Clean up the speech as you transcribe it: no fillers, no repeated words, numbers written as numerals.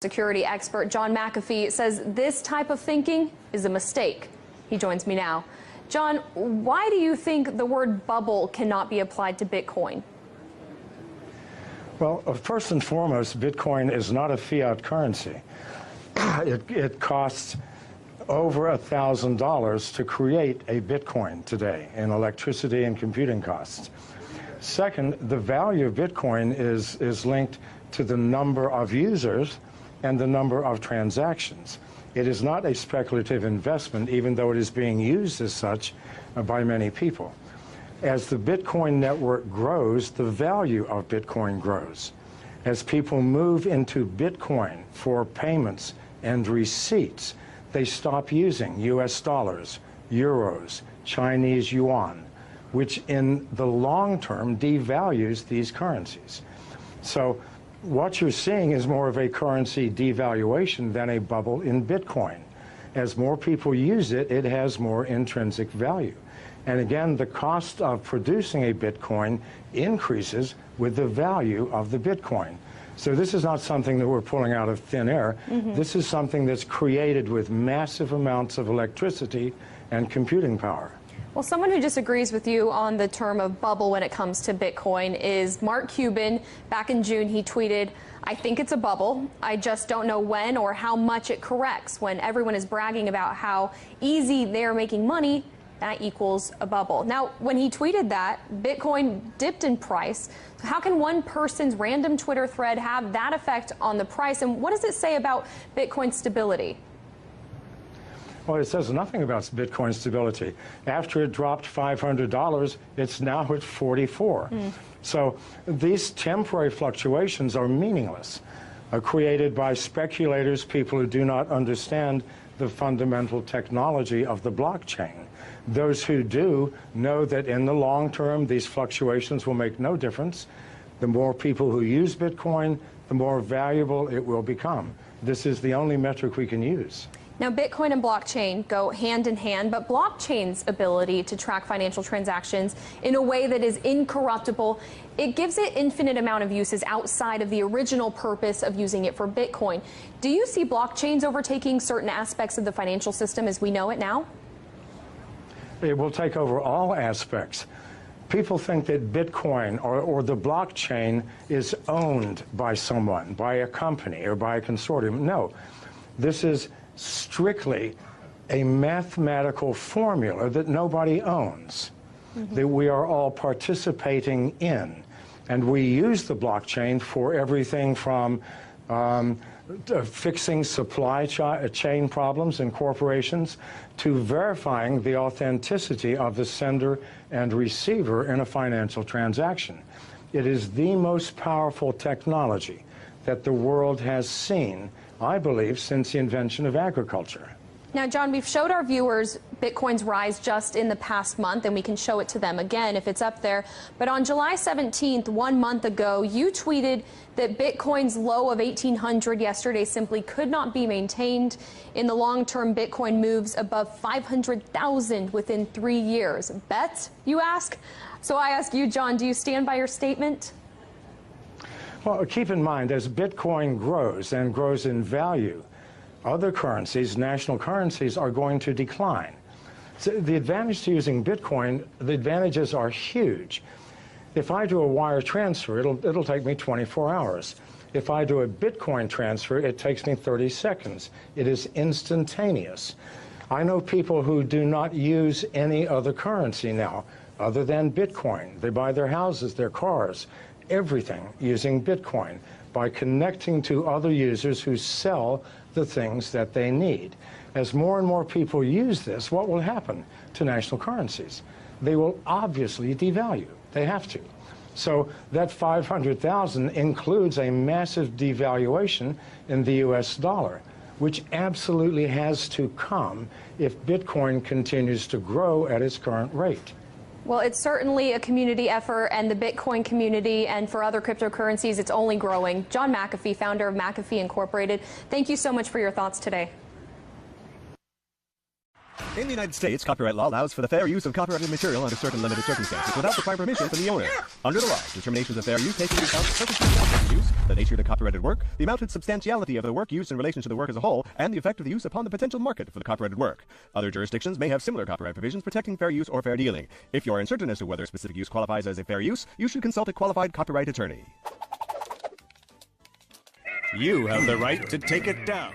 Security expert John McAfee says this type of thinking is a mistake. He joins me now. John, why do you think the word bubble cannot be applied to Bitcoin? Well, first and foremost, Bitcoin is not a fiat currency. It costs over $1,000 to create a Bitcoin today in electricity and computing costs. Second, the value of Bitcoin is linked to the number of users and the number of transactions. It is not a speculative investment, even though it is being used as such by many people. As the Bitcoin network grows, the value of Bitcoin grows. As people move into Bitcoin for payments and receipts, they stop using US dollars, euros, Chinese yuan, which in the long term devalues these currencies. So what you're seeing is more of a currency devaluation than a bubble in Bitcoin. As more people use it, it has more intrinsic value. And again, the cost of producing a Bitcoin increases with the value of the Bitcoin. So this is not something that we're pulling out of thin air. This is something that's created with massive amounts of electricity and computing power. Well, someone who disagrees with you on the term of bubble when it comes to Bitcoin is Mark Cuban. Back in June, he tweeted, "I think it's a bubble. I just don't know when or how much it corrects." When everyone is bragging about how easy they're making money, that equals a bubble. Now, when he tweeted that, Bitcoin dipped in price. So how can one person's random Twitter thread have that effect on the price? And what does it say about Bitcoin's stability? Well, it says nothing about Bitcoin stability. After it dropped $500, it's now at 44. So these temporary fluctuations are meaningless, created by speculators, people who do not understand the fundamental technology of the blockchain. Those who do know that in the long term, these fluctuations will make no difference. The more people who use Bitcoin, the more valuable it will become. This is the only metric we can use. Now, Bitcoin and blockchain go hand in hand, but blockchain's ability to track financial transactions in a way that is incorruptible, it gives it infinite amount of uses outside of the original purpose of using it for Bitcoin. Do you see blockchains overtaking certain aspects of the financial system as we know it now? It will take over all aspects. People think that Bitcoin or the blockchain is owned by someone, by a company or by a consortium. No, this is strictly a mathematical formula that nobody owns, that we are all participating in. And we use the blockchain for everything from fixing supply chain problems in corporations to verifying the authenticity of the sender and receiver in a financial transaction. It is the most powerful technology that the world has seen, I believe, since the invention of agriculture. Now, John, we've showed our viewers Bitcoin's rise just in the past month, and we can show it to them again if it's up there. But on July 17th, 1 month ago, you tweeted that Bitcoin's low of 1,800 yesterday simply could not be maintained. In the long term, Bitcoin moves above 500,000 within 3 years. Bet, you ask? So I ask you, John, do you stand by your statement? Well, keep in mind, as Bitcoin grows and grows in value, other currencies, national currencies, are going to decline. So the advantage to using Bitcoin, the advantages are huge. If I do a wire transfer, it'll take me 24 hours. If I do a Bitcoin transfer, it takes me 30 seconds. It is instantaneous. I know people who do not use any other currency now other than Bitcoin. They buy their houses, their cars, everything using Bitcoin by connecting to other users who sell the things that they need. As more and more people use this, what will happen to national currencies? They will obviously devalue. They have to. So that 500,000 includes a massive devaluation in the US dollar, which absolutely has to come if Bitcoin continues to grow at its current rate. Well, it's certainly a community effort, and the Bitcoin community and for other cryptocurrencies, it's only growing. John McAfee, founder of McAfee Incorporated, thank you so much for your thoughts today. In the United States, copyright law allows for the fair use of copyrighted material under certain limited circumstances without requiring permission from the owner. Under the law, determinations of fair use take into account the purpose of use, the nature of the copyrighted work, the amount and substantiality of the work used in relation to the work as a whole, and the effect of the use upon the potential market for the copyrighted work. Other jurisdictions may have similar copyright provisions protecting fair use or fair dealing. If you are uncertain as to whether a specific use qualifies as a fair use, you should consult a qualified copyright attorney. You have the right to take it down.